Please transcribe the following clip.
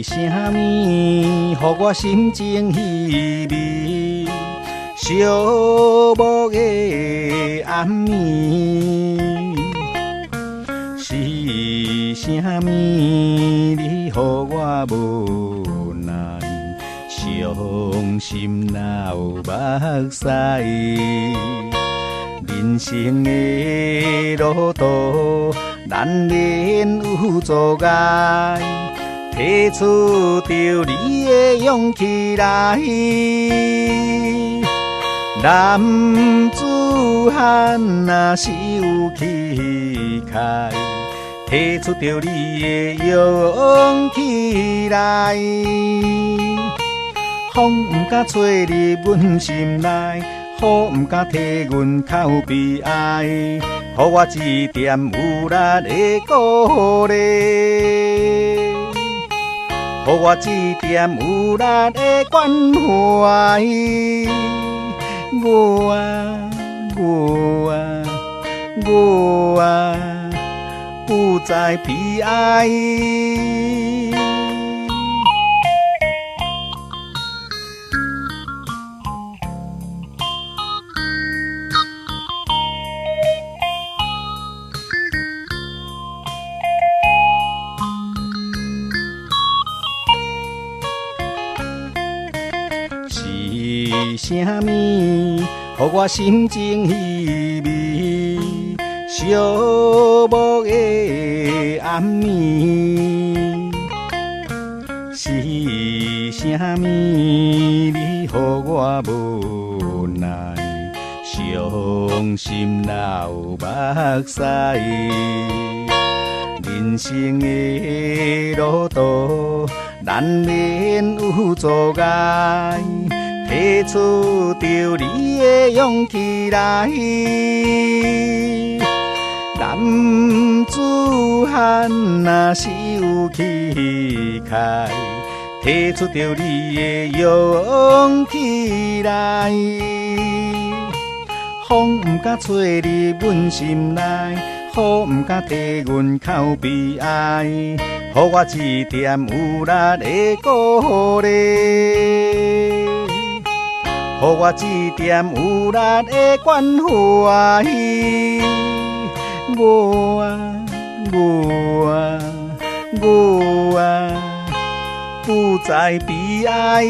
啥物，予我心情稀微？寂寞的暗暝，是啥物？你予我无奈，伤心哪有目屎？人生的路途难免有阻碍，提出着你的勇气来。男子汉若是有气概，提出着你的勇气来。风不敢吹入阮心内，雨不敢替阮口悲哀，予我一点有力的鼓励，予我一点有力的关怀。我不再悲哀。是啥物，予我心情稀微？寂寞的暗暝，是啥物？你予我无奈，伤心哪有目屎？人生的路途难免有阻碍，提出着你的勇气来。男子汉若是有气概，提出着你的勇气来。风不敢吹入阮心内，雨不敢替阮口悲哀，予我一点有力的鼓励，予我一点有力的关怀。我不再悲哀。